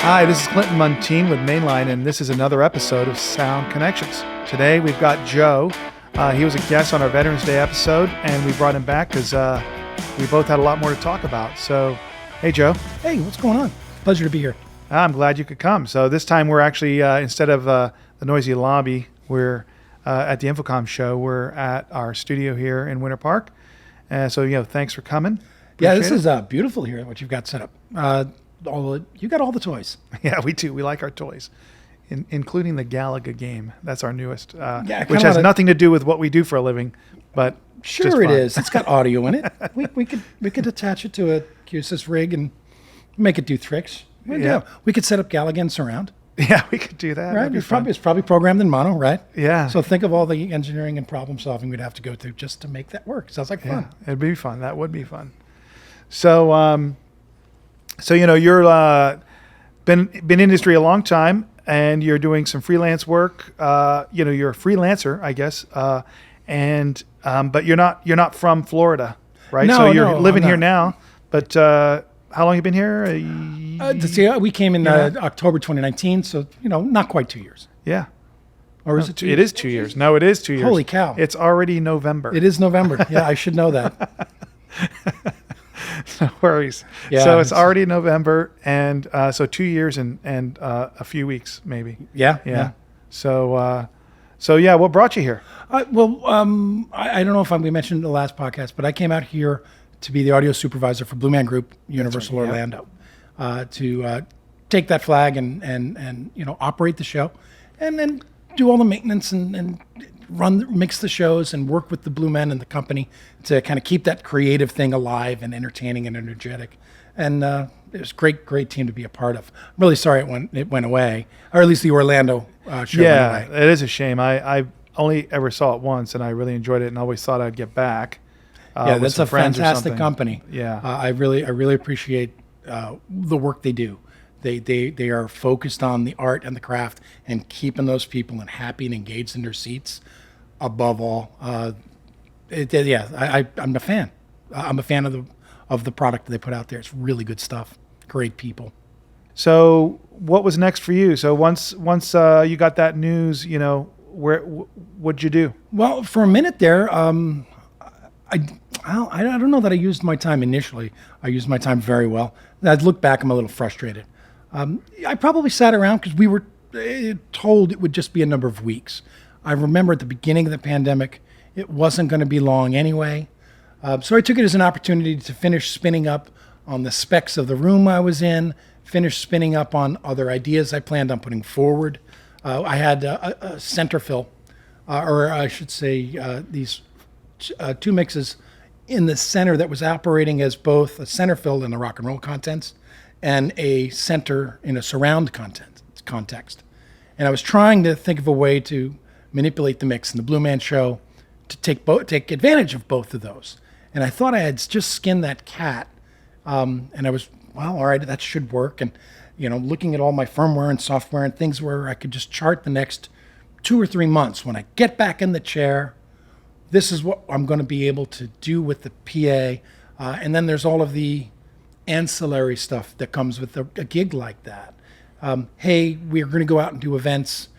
Hi, this is Clinton Muntean with Mainline, and this is another episode of Sound Connections. Today we've got Joe. He was a guest on our Veterans Day episode, and we brought him back because we both had a lot more to talk about. So, hey, Joe. Hey, what's going on? Pleasure to be here. I'm glad you could come. So this time we're actually, instead of the noisy lobby, we're at the Infocom show. We're at our studio here in Winter Park. So, thanks for coming. Yeah, this is beautiful here, what you've got set up. You got all the toys. Yeah, we do. We like our toys, including the Galaga game. That's our newest, which has nothing to do with what we do for a living, but sure it is. It's got audio in it. We could attach it to a QSys rig and make it do tricks. We could set up Galaga and surround. Yeah, we could do that. Right, it's probably programmed in mono, right? Yeah. So think of all the engineering and problem solving we'd have to go through just to make that work. Sounds like fun. Yeah, it'd be fun. That would be fun. So, you're been in industry a long time, and you're doing some freelance work. You're a freelancer, I guess, but you're not from Florida, right? No, so you're no, living I'm here not. now. But how long have you been here? We came in October 2019, so not quite 2 years. Yeah. Or is it 2 years? It is 2 years. No, it is 2 years. Holy cow! It's already November. It is November. Yeah, I should know that. No worries. Yeah, so it's already November, and so 2 years and a few weeks maybe. Yeah. So what brought you here? I don't know if we mentioned in the last podcast, but I came out here to be the audio supervisor for Blue Man Group, Universal Orlando, to take that flag and operate the show, and then do all the maintenance and mix the shows and work with the Blue Men and the company to kind of keep that creative thing alive and entertaining and energetic. And it was a great team to be a part of. I'm really sorry it went away, or at least the Orlando show went away. It is a shame. I only ever saw it once, and I really enjoyed it and always thought I'd get back. That's a fantastic company. Yeah. I really appreciate the work they do. They are focused on the art and the craft and keeping those people happy and engaged in their seats above all. I'm a fan. I'm a fan of the product that they put out there. It's really good stuff. Great people. So what was next for you? So once you got that news, what'd you do? Well, for a minute there, I don't know that I used my time initially. I used my time very well. I'd look back, I'm a little frustrated. I probably sat around because we were told it would just be a number of weeks. I remember at the beginning of the pandemic, it wasn't going to be long anyway. So I took it as an opportunity to finish spinning up on the specs of the room I was in, finish spinning up on other ideas I planned on putting forward. I had a center fill, or I should say these two mixes in the center that was operating as both a center fill in the rock and roll contents and a center in a surround context. And I was trying to think of a way to manipulate the mix in the Blue Man show to take advantage of both of those. And I thought I had just skinned that cat. And I was, all right, that should work. And, looking at all my firmware and software and things where I could just chart the next 2 or 3 months. When I get back in the chair, this is what I'm going to be able to do with the PA. And then there's all of the ancillary stuff that comes with a gig like that. Hey, we're going to go out and do events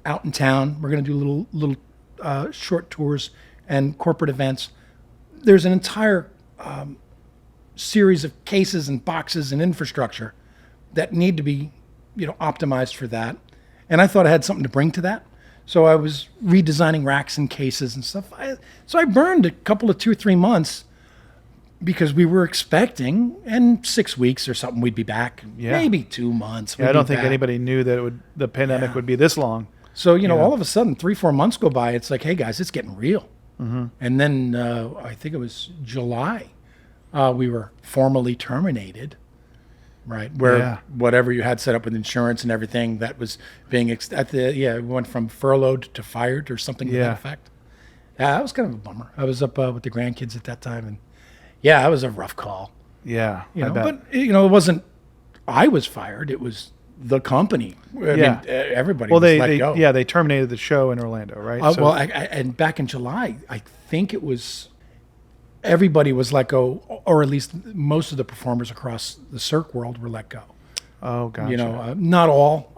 out in town. We're going to do little short tours and corporate events. There's an entire series of cases and boxes and infrastructure that need to be, optimized for that. And I thought I had something to bring to that. So I was redesigning racks and cases and stuff. So I burned a couple of 2 or 3 months because we were expecting, in 6 weeks or something, we'd be back. Yeah. Maybe 2 months. I don't think anybody knew that the pandemic would be this long. So, all of a sudden, 3-4 months go by. It's like, hey, guys, it's getting real. Mm-hmm. And then I think it was July, we were formally terminated, right? Where whatever you had set up with insurance and everything that was being, we went from furloughed to fired or something to that effect. Yeah, that was kind of a bummer. I was up with the grandkids at that time, and yeah, it was a rough call. Yeah, but it wasn't I was fired. It was the company. I mean, everybody was let go. Yeah, they terminated the show in Orlando, right? And back in July, I think it was everybody was let go, or at least most of the performers across the Cirque world were let go. Oh, gotcha. You know, not all.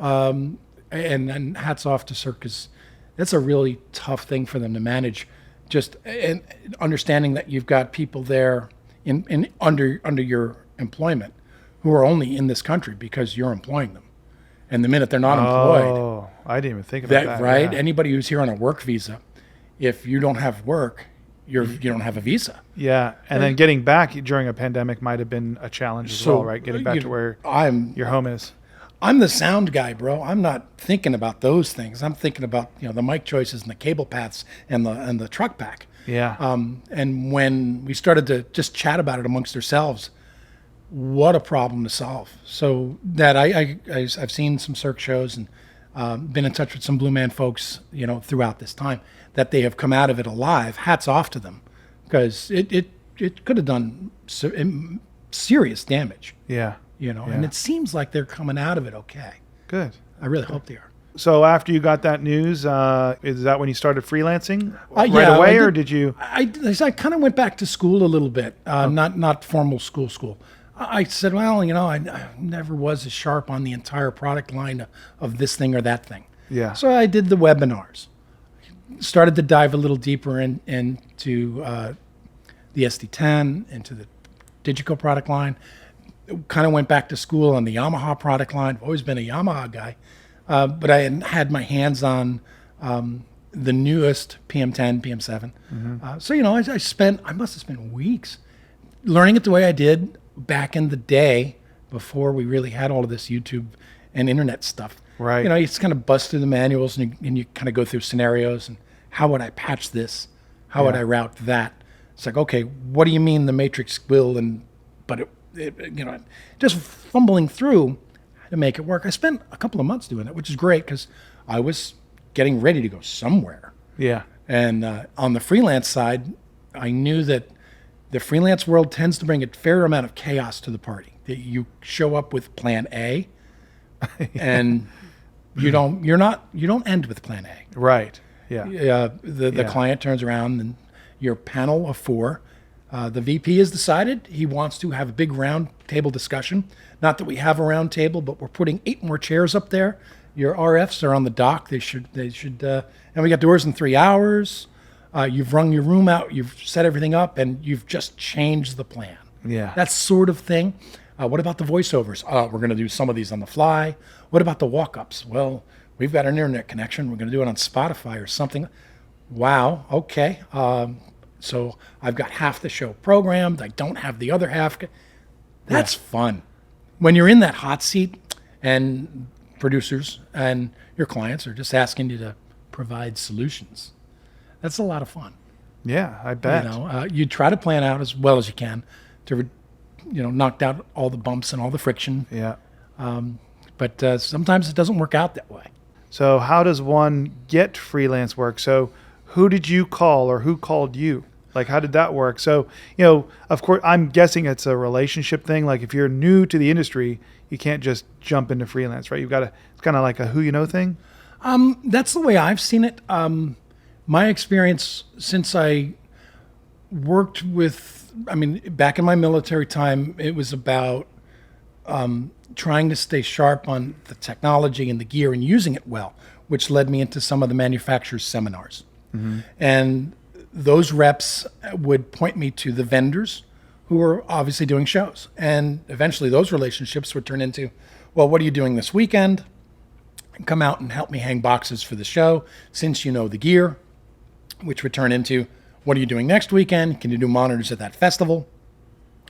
And hats off to Cirque, 'cause that's a really tough thing for them to manage. Just and understanding that you've got people there in under your employment who are only in this country because you're employing them, and the minute they're not employed, Oh, I didn't even think about that. right? Yeah. Anybody who's here on a work visa, if you don't have work, you don't have a visa. Yeah, and then getting back during a pandemic might have been a challenge as well, right? Getting back to where your home is. I'm the sound guy, bro. I'm not thinking about those things. I'm thinking about the mic choices and the cable paths and the truck pack. Yeah. And when we started to just chat about it amongst ourselves, what a problem to solve. So that I've seen some Cirque shows and been in touch with some Blue Man folks, throughout this time, that they have come out of it alive. Hats off to them, because it could have done serious damage. Yeah. And it seems like they're coming out of it okay. Good. I really hope they are. So after you got that news, is that when you started freelancing right Yeah, away, or did you? I kind of went back to school a little bit, not formal school. I said, well, I never was as sharp on the entire product line of this thing or that thing. Yeah. So I did the webinars, started to dive a little deeper into the SD10, into the Digico product line. Kind of went back to school on the Yamaha product line. I've always been a Yamaha guy, but I had my hands on the newest PM10, PM7. Mm-hmm. So I must have spent weeks learning it the way I did back in the day before we really had all of this YouTube and internet stuff. Right. You just kind of bust through the manuals and you kind of go through scenarios and how would I patch this? How would I route that? It's like, okay, what do you mean the matrix will? But just fumbling through to make it work. I spent a couple of months doing it, which is great because I was getting ready to go somewhere. Yeah. And on the freelance side, I knew that the freelance world tends to bring a fair amount of chaos to the party. That you show up with plan A, and you don't end with plan A. Right. Yeah. The client turns around and your panel of 4. The VP has decided he wants to have a big round table discussion. Not that we have a round table, but we're putting 8 more chairs up there. Your RFs are on the dock. They should. And we got doors in 3 hours. You've rung your room out. You've set everything up, and you've just changed the plan. Yeah. That sort of thing. What about the voiceovers? We're going to do some of these on the fly. What about the walk-ups? Well, we've got an internet connection. We're going to do it on Spotify or something. Wow. Okay. So I've got half the show programmed. I don't have the other half. That's fun. When you're in that hot seat and producers and your clients are just asking you to provide solutions, that's a lot of fun. Yeah, I bet. You try to plan out as well as you can to, knock out all the bumps and all the friction. Yeah. But sometimes it doesn't work out that way. So how does one get freelance work? So who did you call or who called you? Like, how did that work? So, of course, I'm guessing it's a relationship thing. Like, if you're new to the industry, you can't just jump into freelance, right? It's kind of like a who you know thing. That's the way I've seen it. My experience since I worked back in my military time, it was about trying to stay sharp on the technology and the gear and using it well, which led me into some of the manufacturers' seminars. Mm-hmm. And those reps would point me to the vendors who were obviously doing shows. And eventually those relationships would turn into, well, what are you doing this weekend? Come out and help me hang boxes for the show since you know the gear, which would turn into, what are you doing next weekend? Can you do monitors at that festival?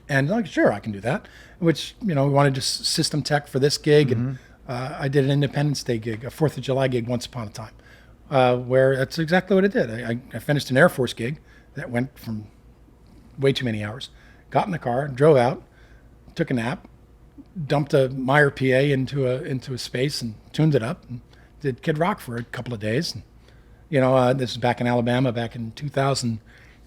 And like, sure, I can do that. Which, we wanted just system tech for this gig. Mm-hmm. And I did an Independence Day gig, a 4th of July gig once upon a time. Where that's exactly what I did. I finished an Air Force gig that went from way too many hours, got in the car, drove out, took a nap, dumped a Meyer PA into a space and tuned it up and did Kid Rock for a couple of days. And, this is back in Alabama, back in 2000,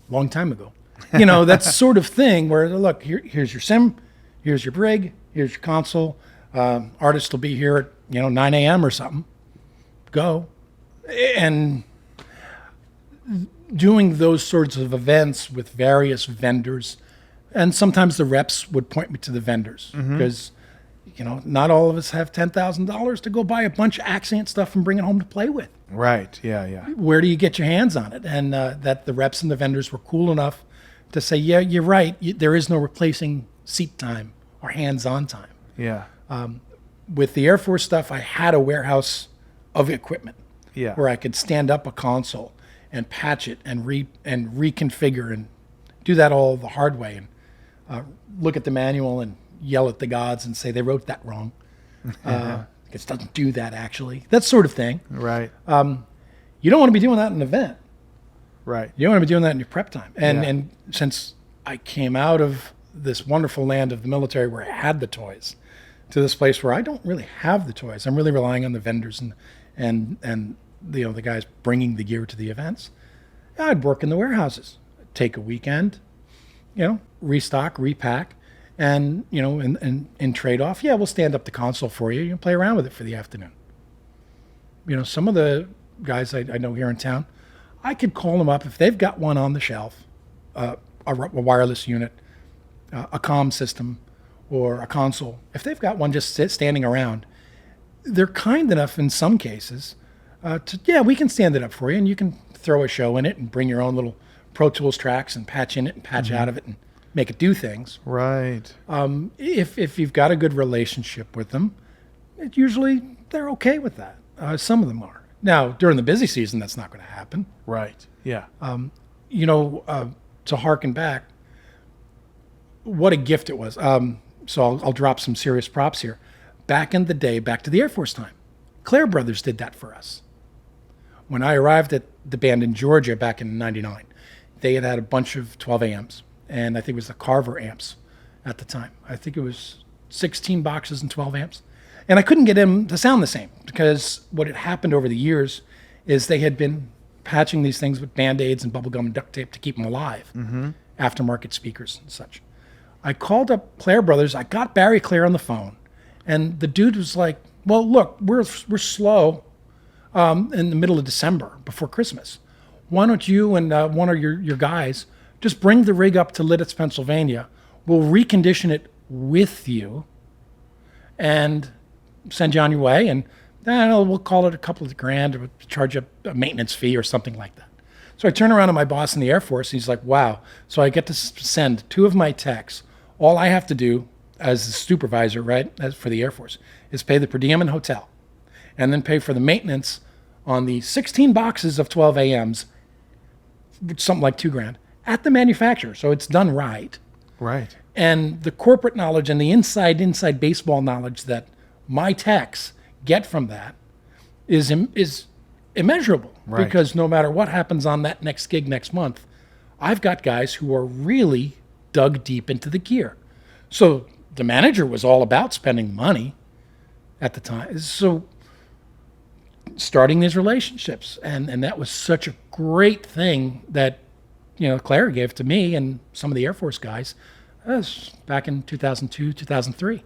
long time ago. That sort of thing where, look, here's your sim, here's your brig, here's your console. Artist will be here at 9 a.m. or something. Go. And doing those sorts of events with various vendors, and sometimes the reps would point me to the vendors because not all of us have $10,000 to go buy a bunch of Accent stuff and bring it home to play with. Right. Yeah. Yeah. Where do you get your hands on it? And that the reps and the vendors were cool enough to say, yeah, you're right. There is no replacing seat time or hands-on time. Yeah. With the Air Force stuff, I had a warehouse of equipment Yeah. where I could stand up a console and patch it and reconfigure and do that all the hard way and look at the manual and yell at the gods and say they wrote that wrong. It doesn't do that actually. That sort of thing. Right. You don't want to be doing that in an event. Right. You don't want to be doing that in your prep time. And Yeah. and since I came out of this wonderful land of the military where I had the toys to this place where I don't really have the toys, I'm really relying on the vendors and the guys bringing the gear to the events. I'd work in the warehouses, take a weekend, restock, repack, and in trade off, we'll stand up the console for you. You can play around with it for the afternoon. Some of the guys I know here in town, I could call them up if they've got one on the shelf, a wireless unit, a comm system, or a console. If they've got one just standing around, they're kind enough in some cases we can stand it up for you, and you can throw a show in it and bring your own little Pro Tools tracks and patch in it and patch out of it and make it do things. Right. If you've got a good relationship with them, usually they're okay with that. Some of them are. Now, during the busy season, that's not going to happen. Right. Yeah. To harken back, what a gift it was. So I'll drop some serious props here. Back in the day, back to the Air Force time, Claire Brothers did that for us. When I arrived at the band in Georgia back in '99, they had a bunch of 12 amps, and I think it was the Carver amps at the time. I think it was 16 boxes and 12 amps. And I couldn't get them to sound the same because what had happened over the years is they had been patching these things with Band-Aids and bubblegum and duct tape to keep them alive, aftermarket speakers and such. I called up Claire Brothers. I got Barry Claire on the phone, and the dude was like, well, look, we're slow in the middle of December before Christmas. Why don't you and one of your guys just bring the rig up to Lidditz, Pennsylvania. We'll recondition it with you and send you on your way. And we'll call it a couple of grand, or charge you a maintenance fee or something like that. So I turn around to my boss in the Air Force, and he's like, wow. So I get to send two of my techs. All I have to do as the supervisor, right, as for the Air Force, is pay the per diem and hotel, and then pay for the maintenance on the 16 boxes of 12 AMs, something like $2,000 at the manufacturer. So it's done right. Right. And the corporate knowledge and the inside baseball knowledge that my techs get from that is immeasurable. Right. Because no matter what happens on that next gig next month, I've got guys who are really dug deep into the gear. So the manager was all about spending money at the time. So starting these relationships, and that was such a great thing that Claire gave to me and some of the Air Force guys. That was back in 2002, 2003.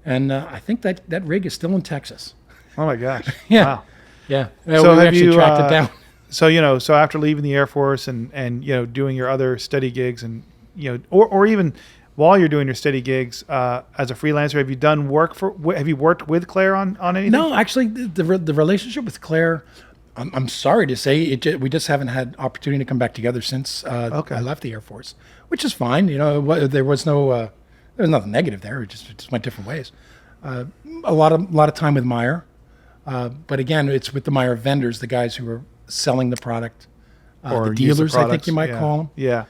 And I think that rig is still in Texas. Oh my gosh. Yeah. Wow. Yeah. So we have actually you tracked it down. So after leaving the Air Force and doing your other steady gigs and or even while you're doing your steady gigs as a freelancer, have you worked with Claire on anything? No, actually, the relationship with Claire, I'm sorry to say, we just haven't had opportunity to come back together since I left the Air Force, which is fine. There was nothing negative there. It just went different ways. A lot of time with Meyer, but again, it's with the Meyer vendors, the guys who are selling the product, Or the use the dealers, I think products, you might yeah. call them. Yeah.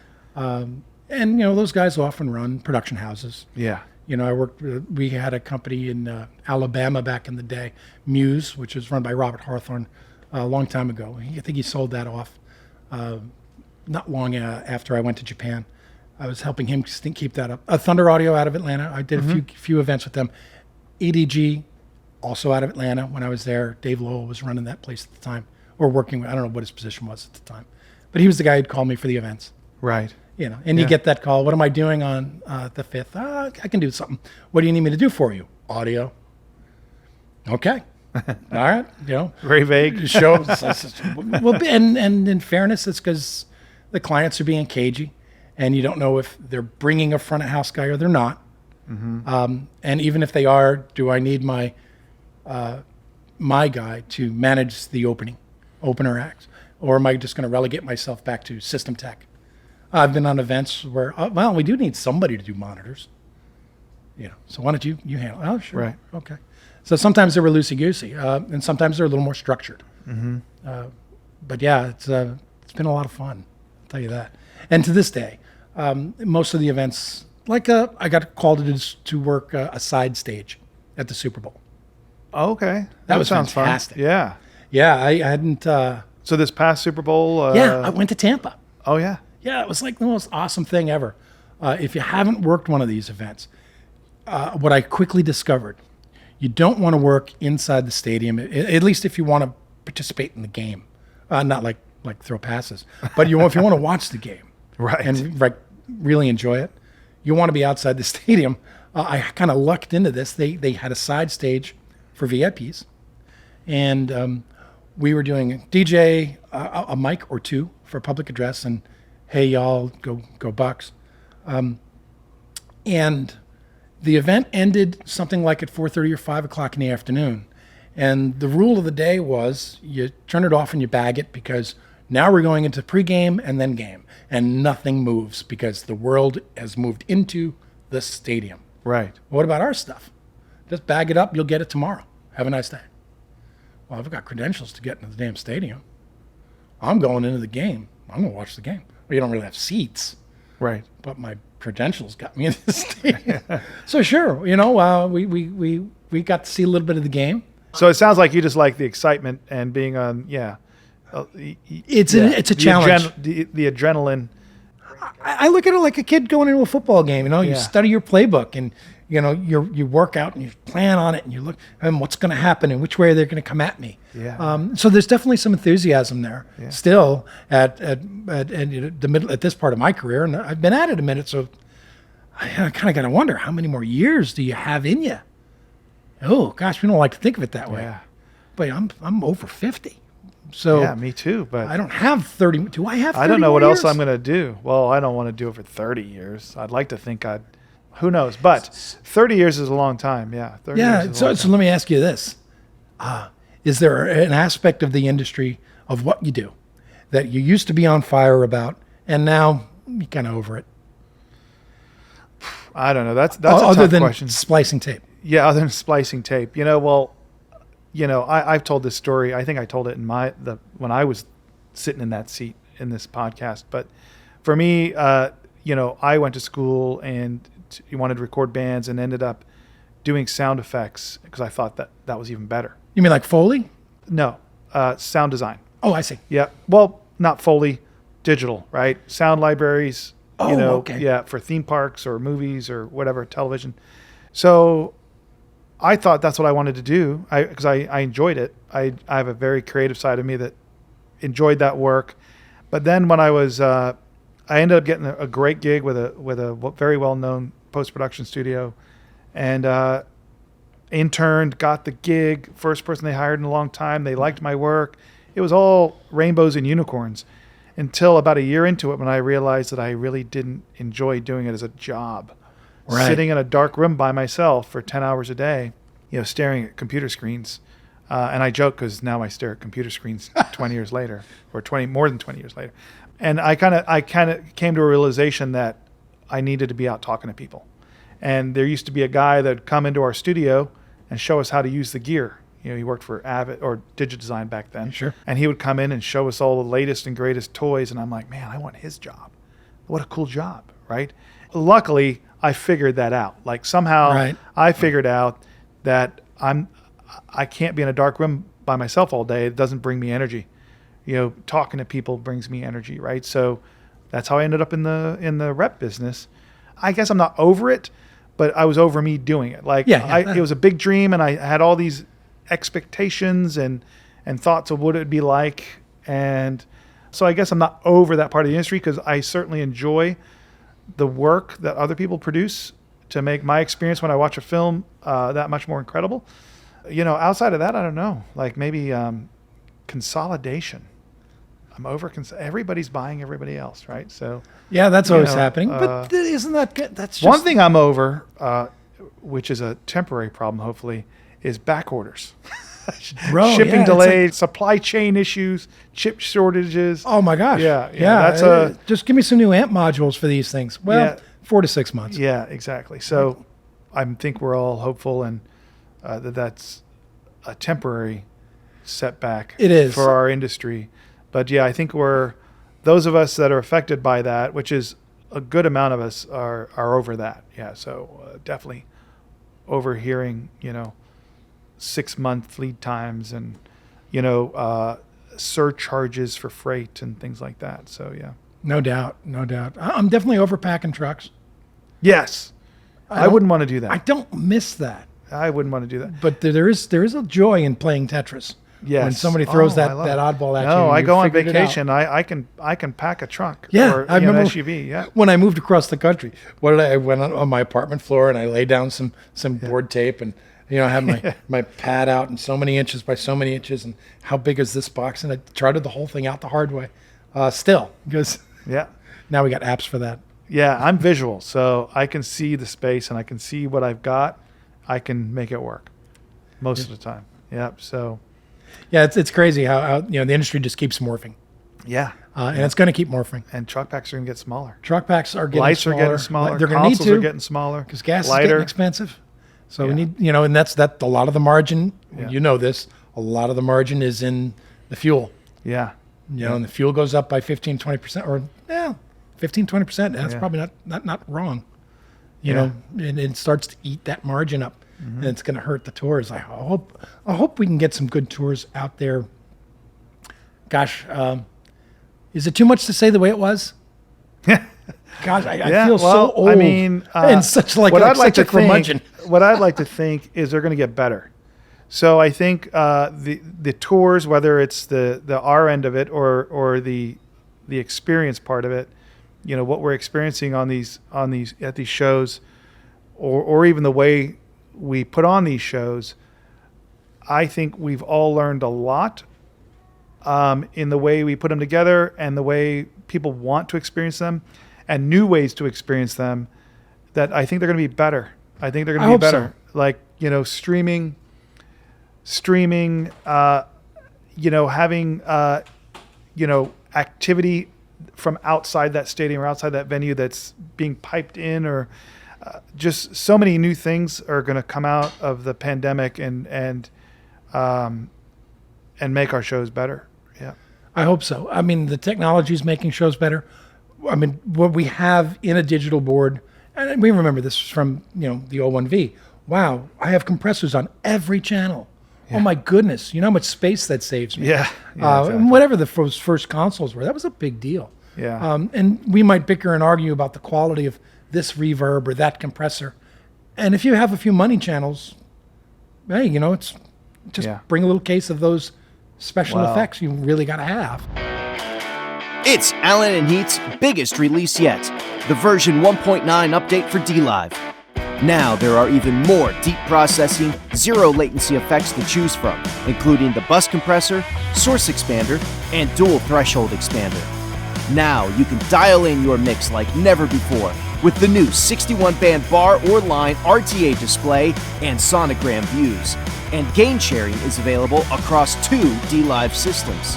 And those guys often run production houses. Yeah. I worked. We had a company in Alabama back in the day, Muse, which was run by Robert Hawthorne a long time ago. I think he sold that off not long after I went to Japan. I was helping him keep that up. Thunder Audio out of Atlanta. I did a few events with them. EDG, also out of Atlanta when I was there. Dave Lowell was running that place at the time, or working. I don't know what his position was at the time, but he was the guy who'd call me for the events. Right. You get that call. What am I doing on the 5th? I can do something. What do you need me to do for you? Audio. Okay. All right. Very vague. Shows. Well, and in fairness, it's because the clients are being cagey, and you don't know if they're bringing a front of house guy or they're not. And even if they are, do I need my guy to manage the opener acts? Or am I just going to relegate myself back to system tech? I've been on events where, well, we do need somebody to do monitors. So why don't you handle it? Oh, sure. Right. Okay. So sometimes they were loosey-goosey, and sometimes they're a little more structured. But yeah, it's been a lot of fun, I'll tell you that. And to this day, most of the events, I got called to work a side stage at the Super Bowl. Okay. That was sounds fantastic. fun. Yeah. Yeah, I hadn't... So this past Super Bowl... I went to Tampa. Oh, yeah. Yeah, it was like the most awesome thing ever. If you haven't worked one of these events, what I quickly discovered, you don't want to work inside the stadium, at least if you want to participate in the game. Not like throw passes, but if you want to watch the game Right. and really enjoy it, you want to be outside the stadium. I kind of lucked into this. They had a side stage for VIPs, and we were doing DJ, a mic or two for public address, and hey y'all, go Bucks. And the event ended something like at 4:30 or 5 o'clock in the afternoon. And the rule of the day was you turn it off and you bag it, because now we're going into pregame and then game, and nothing moves because the world has moved into the stadium. Right. What about our stuff? Just bag it up. You'll get it tomorrow. Have a nice day. Well, I've got credentials to get into the damn stadium. I'm going into the game. I'm going to watch the game. Well, you don't really have seats. Right. But my credentials got me into the stadium. So sure, we got to see a little bit of the game. So it sounds like you just like the excitement and being on, It's a challenge. The adrenaline. I look at it like a kid going into a football game. You Yeah. study your playbook, and you work out and you plan on it, and you look and what's going to happen and which way they're going to come at me. Yeah. So there's definitely some enthusiasm there still at the middle at this part of my career, and I've been at it a minute, so I kind of got to wonder, how many more years do you have in you? Oh gosh, we don't like to think of it that way. Yeah. But I'm over 50. So Yeah, me too. But I don't have 30. Do I have 30 I don't know more what else years? I'm going to do. Well, I don't want to do it for 30 years. I'd like to think who knows? But 30 years is a long time. Yeah. 30 years Yeah. is a long So time. let me ask you this. Is there an aspect of the industry of what you do that you used to be on fire about and now you're kind of over it? I don't know. That's a Other tough than question. splicing tape. Yeah, other than splicing tape. I've told this story. I think I told it in when I was sitting in that seat in this podcast. But for me, I went to school and wanted to record bands and ended up doing sound effects because I thought that was even better. You mean like Foley? No, sound design. Oh, I see. Yeah. Well, not Foley, digital, right? Sound libraries. Oh, okay. Yeah, for theme parks or movies or whatever, television. So I thought that's what I wanted to do because I enjoyed it. I have a very creative side of me that enjoyed that work. But then when I ended up getting a great gig with a very well-known post-production studio, and interned, got the gig, first person they hired in a long time. They liked my work. It was all rainbows and unicorns until about a year into it when I realized that I really didn't enjoy doing it as a job. Right. Sitting in a dark room by myself for 10 hours a day, staring at computer screens. And I joke because now I stare at computer screens 20 years later, or more than 20 years later. And I kind of came to a realization that I needed to be out talking to people. And there used to be a guy that'd come into our studio and show us how to use the gear. He worked for Avid or Digidesign back then. Sure. And he would come in and show us all the latest and greatest toys. And I'm like, man, I want his job. What a cool job, right? Luckily, I figured that out. Like somehow Right. I figured out that I can't be in a dark room by myself all day. It doesn't bring me energy. Talking to people brings me energy, right? So that's how I ended up in the rep business. I guess I'm not over it, but I was over me doing it. Like it was a big dream, and I had all these expectations and thoughts of what it would be like. And so I guess I'm not over that part of the industry because I certainly enjoy the work that other people produce to make my experience when I watch a film that much more incredible. Outside of that, I don't know. Like maybe consolidation. I'm over. Everybody's buying everybody else, right? So Yeah, that's always happening. But isn't that good? That's just... one thing I'm over which is a temporary problem, hopefully, is back orders. Bro, Shipping yeah, delays, supply chain issues, chip shortages. Oh my gosh. Yeah. That's just give me some new amp modules for these things. Well, Yeah. 4 to 6 months. Yeah, exactly. So I think we're all hopeful and that's a temporary setback. It is. For our industry. But yeah, I think those of us that are affected by that, which is a good amount of us, are over that. Yeah, so definitely overhearing, 6-month lead times and, surcharges for freight and things like that. So yeah. No doubt. I'm definitely overpacking trucks. Yes. I wouldn't want to do that. I don't miss that. I wouldn't want to do that. But there is a joy in playing Tetris. Yes. When somebody throws that I love it. oddball at you. No, and I you go on figured it out. vacation. I can pack a trunk. Yeah, Or, I remember an SUV. Yeah. when I moved across the country. I went on my apartment floor and I laid down some board tape and I had my pad out and so many inches by so many inches and how big is this box, and I charted the whole thing out the hard way. Still, because Yeah. now we got apps for that. Yeah. I'm visual, so I can see the space and I can see what I've got. I can make it work most of the time. Yeah. So. Yeah, it's crazy how the industry just keeps morphing, Yeah. and it's going to keep morphing. And truck packs are going to get smaller. Truck packs are getting Lights smaller. are getting smaller. They're going to need Consoles are to getting smaller. because gas is lighter. getting expensive. So we Yeah. need, and that's a lot of the margin. Yeah. You know this. A lot of the margin is in the fuel. Yeah. And the fuel goes up by 15, 20%, or 15, 20%. That's Yeah. probably not wrong. Yeah. And it starts to eat that margin up, Mm-hmm. and it's going to hurt the tours. I hope we can get some good tours out there. Gosh, is it too much to say the way it was? Gosh, I feel so old. I mean, and such what I'd like such a to think, curmudgeon. what I'd like to think is they're going to get better. So I think the tours, whether it's the R end of it or the experience part of it, what we're experiencing at these shows, or even the way we put on these shows, I think we've all learned a lot in the way we put them together and the way people want to experience them, and new ways to experience them. That I think they're going to be better. I think they're going to be better. So. Like streaming, having activity from outside that stadium or outside that venue that's being piped in, or just so many new things are going to come out of the pandemic and make our shows better. Yeah. I hope so. I mean, the technology is making shows better. I mean, what we have in a digital board, and we remember this from, the O1V. Wow, I have compressors on every channel. Yeah. Oh my goodness, you know how much space that saves me. Yeah. Exactly. And whatever the first consoles were, that was a big deal. Yeah. And we might bicker and argue about the quality of this reverb or that compressor. And if you have a few money channels, hey, it's just bring a little case of those special effects you really got to have. It's Allen and Heath's biggest release yet, the version 1.9 update for D-Live. Now there are even more deep processing, zero latency effects to choose from, including the bus compressor, source expander, and dual threshold expander. Now you can dial in your mix like never before with the new 61-band bar or line RTA display and sonogram views. And gain sharing is available across 2 D-Live systems.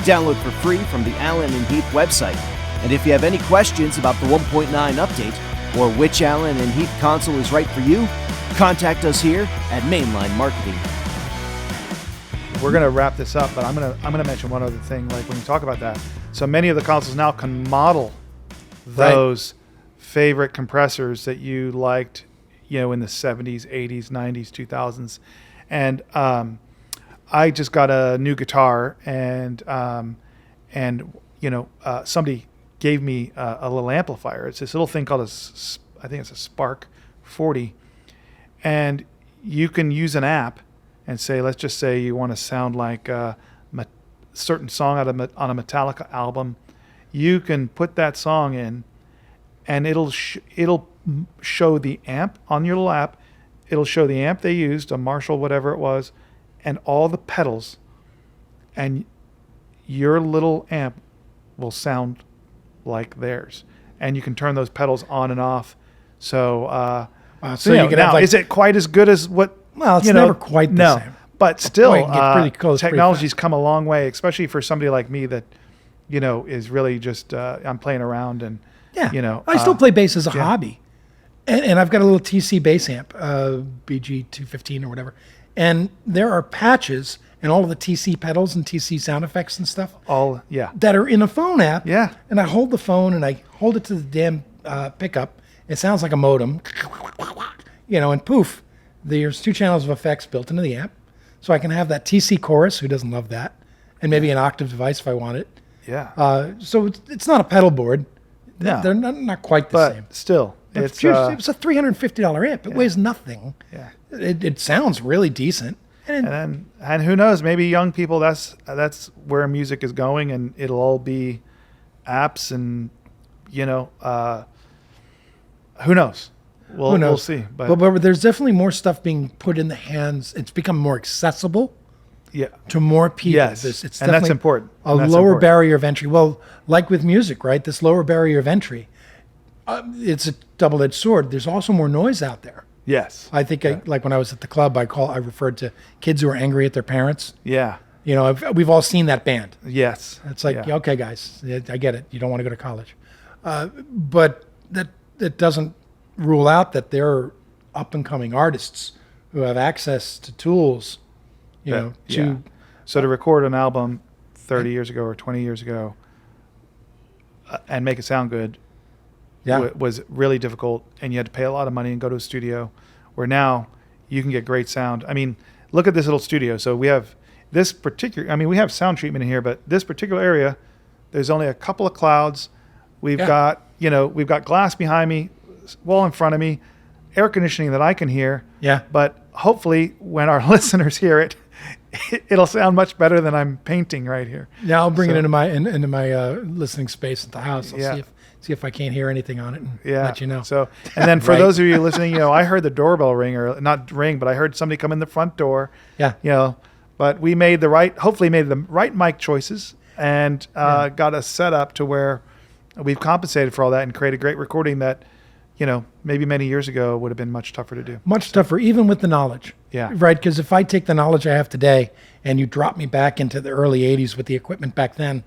Download for free from the Allen and Heath website. And if you have any questions about the 1.9 update or which Allen and Heath console is right for you, contact us here at Mainline Marketing. We're going to wrap this up, but I'm going to mention one other thing. Like when you talk about that, so many of the consoles now can model those favorite compressors that you liked, in the 70s, 80s, 90s, 2000s, and I just got a new guitar, and somebody gave me a little amplifier. It's this little thing called I think it's a Spark 40, and you can use an app and say, let's just say you want to sound like a certain song on a Metallica album. You can put that song in, and it'll show the amp on your little app. It'll show the amp they used, a Marshall, whatever it was, and all the pedals, and your little amp will sound like theirs. And you can turn those pedals on and off. So So you can now, have like, is it quite as good as what? well, it's you know, never quite the no, same. but still, boy, it gets pretty close pretty technology's fast. come a long way, especially for somebody like me that, is really just I'm playing around and Yeah, I still play bass as a yeah. hobby, and I've got a little TC bass amp, BG 215 or whatever, and there are patches and all of the TC pedals and TC sound effects and stuff that are in a phone app. Yeah. And I hold the phone and I hold it to the damn pickup. It sounds like a modem, and poof, there's 2 channels of effects built into the amp, so I can have that TC chorus. Who doesn't love that? And maybe an octave device if I want it. Yeah. So it's not a pedal board. No. They're not quite the but same. still, But it's it was a $350 amp. It weighs nothing. Yeah. It sounds really decent. and who knows? Maybe young people. That's where music is going, and it'll all be apps, and who knows? Who knows? We'll see. But there's definitely more stuff being put in the hands. It's become more accessible yeah. to more people. Yes, It's and that's definitely important. A And that's lower important. barrier of entry. Well, like with music, right? This lower barrier of entry, it's a double-edged sword. There's also more noise out there. Yes. I think, like when I was at the club, I referred to kids who are angry at their parents. Yeah. We've all seen that band. Yes. It's like, yeah. okay, guys, I get it. You don't want to go to college. But that doesn't rule out that there are up-and-coming artists who have access to tools, Yeah. to So to record an album 30 years ago or 20 years ago and make it sound good was really difficult, and you had to pay a lot of money and go to a studio, where now you can get great sound. I mean, look at this little studio. So we have this particular, we have sound treatment in here, but this particular area, there's only a couple of clouds. We've got glass behind me, wall in front of me, air conditioning that I can hear. Yeah. But hopefully when our listeners hear it, it'll sound much better than I'm painting right here. Yeah, I'll bring it into my listening space at the house. I'll Yeah. see if I can't hear anything on it and let you know. So, and then for Right. those of you listening, I heard the doorbell ring, or not ring, but I heard somebody come in the front door. Yeah. But we hopefully made the right mic choices, and got us set up to where we've compensated for all that and created a great recording that, maybe many years ago would have been much tougher to do. Much tougher, even with the knowledge. Yeah. Right, because if I take the knowledge I have today and you drop me back into the early 80s with the equipment back then,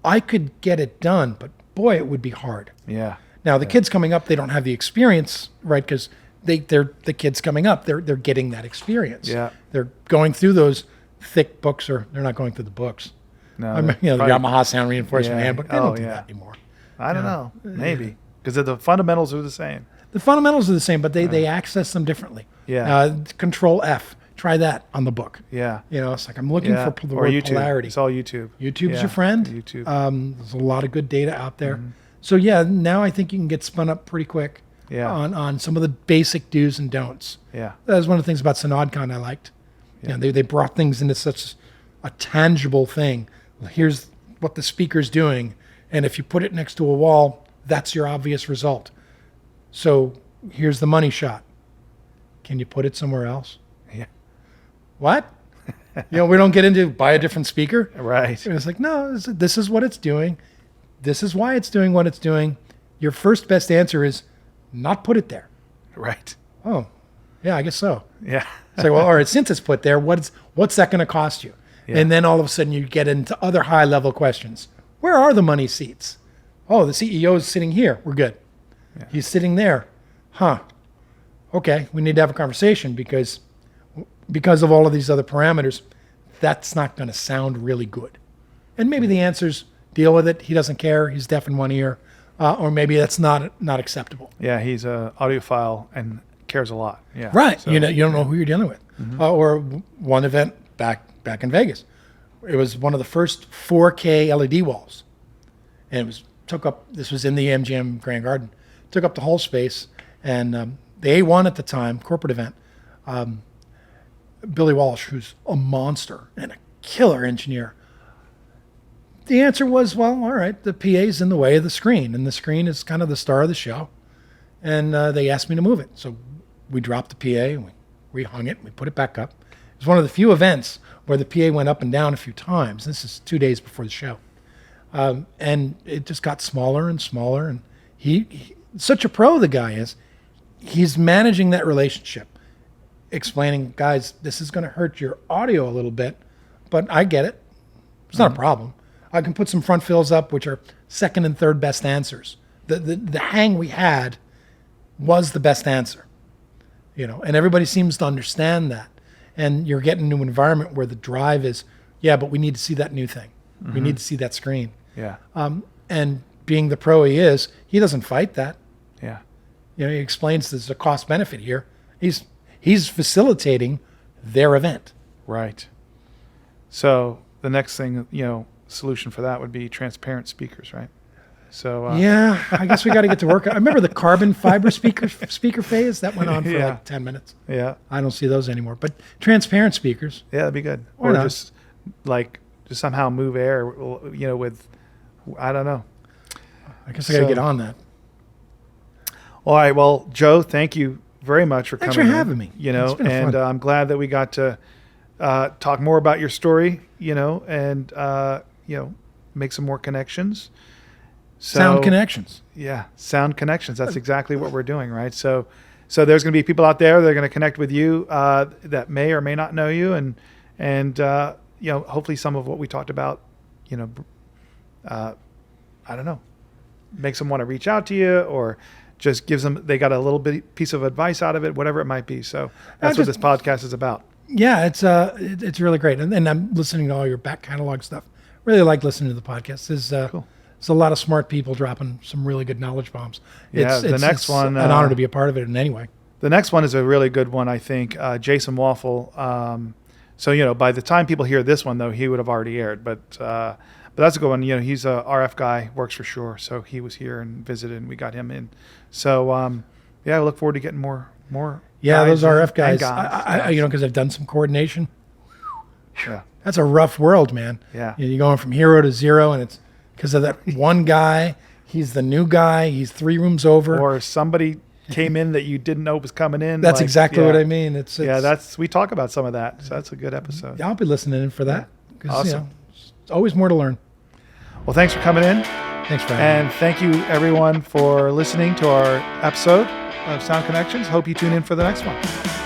I could get it done, but boy, it would be hard. Yeah. Now, the kids coming up, they don't have the experience, right? Because they're the kids coming up, they're getting that experience. Yeah. They're going through those thick books, or they're not going through the books. No. The Yamaha Sound Reinforcement Yeah. Handbook, they Oh, don't do yeah. that anymore. I don't know. Maybe. Because the fundamentals are the same. The fundamentals are the same, but they access them differently. Yeah. Control F. Try that on the book. Yeah. It's like I'm looking Yeah. for the Or word YouTube. polarity. It's all YouTube. YouTube's Yeah. your friend. YouTube. There's a lot of good data out there. So now I think you can get spun up pretty quick Yeah. on some of the basic do's and don'ts. Yeah. That was one of the things about SynodCon I liked. Yeah. They brought things into such a tangible thing. Here's what the speaker's doing, and if you put it next to a wall, that's your obvious result. So here's the money shot. Can you put it somewhere else? Yeah. What? We don't get into buy a different speaker. Right. And it's like, no, this is what it's doing. This is why it's doing what it's doing. Your first best answer is not put it there. Right. Oh, yeah, I guess so. Yeah. It's like, well, all right, since it's put there, what's that going to cost you? Yeah. And then all of a sudden you get into other high level questions. Where are the money seats? Oh, the CEO is sitting here. We're good. Yeah. He's sitting there. Huh. Okay, we need to have a conversation because of all of these other parameters, that's not going to sound really good. And maybe the answer's deal with it. He doesn't care. He's deaf in one ear. Or maybe that's not acceptable. Yeah, he's a audiophile and cares a lot. Yeah. Right. So, you don't know who you're dealing with. Or one event back in Vegas. It was one of the first 4K LED walls. And this was in the MGM Grand Garden, took up the whole space. And the A1 at the time, corporate event, Billy Walsh, who's a monster and a killer engineer, the answer was, well, all right, the PA's in the way of the screen, and the screen is kind of the star of the show. And they asked me to move it. So we dropped the PA, and we rehung it, and we put it back up. It was one of the few events where the PA went up and down a few times. This is 2 days before the show. And it just got smaller and smaller. And he such a pro the guy is, he's managing that relationship, explaining, guys, this is going to hurt your audio a little bit, but I get it. It's not a problem. I can put some front fills up, which are second and third best answers. The hang we had was the best answer, and everybody seems to understand that. And you're getting into an environment where the drive is, yeah, but we need to see that new thing. We need to see that screen. Yeah. And being the pro he is, he doesn't fight that. Yeah. He explains there's a cost benefit here. He's facilitating their event. Right. So the next thing, solution for that would be transparent speakers, right? So yeah, I guess we got to get to work. I remember the carbon fiber speaker phase that went on for like 10 minutes. Yeah. I don't see those anymore. But transparent speakers. Yeah, that'd be good. Why Or not? just somehow move air, with, I don't know. I guess I got to get on that. All right. Well, Joe, thank you very much for Thanks coming. for having me. It's been And fun. I'm glad that we got to talk more about your story, and make some more connections. So, Sound connections. Yeah, sound connections. That's exactly what we're doing, right? So there's going to be people out there that are going to connect with you that may or may not know you, and hopefully some of what we talked about, I don't know, makes them want to reach out to you, or just gives them, they got a little bit piece of advice out of it, whatever it might be. So that's what this podcast is about. Yeah, it's really great. And I'm listening to all your back catalog stuff. Really like listening to the podcast. Cool. There's a lot of smart people dropping some really good knowledge bombs. Yeah, the next one, an honor to be a part of it in any way. The next one is a really good one, I think. Jason Waffle. So by the time people hear this one, though, he would have already aired. But that's a good one. He's a RF guy, works for Shure, so he was here and visited, and we got him in. So I look forward to getting more. Yeah, those RF and guys. guys. Because I've done some coordination. Yeah. That's a rough world, man. Yeah. You're going from hero to zero, and it's because of that one guy. He's the new guy. He's 3 rooms over. Or somebody came in that you didn't know was coming in. That's exactly what I mean. It's we talk about some of that. So that's a good episode. I'll be listening in for that. 'Cause, Awesome. It's always more to learn. Well, thanks for coming in. Thanks for having me. And thank you, everyone, for listening to our episode of Sound Connections. Hope you tune in for the next one.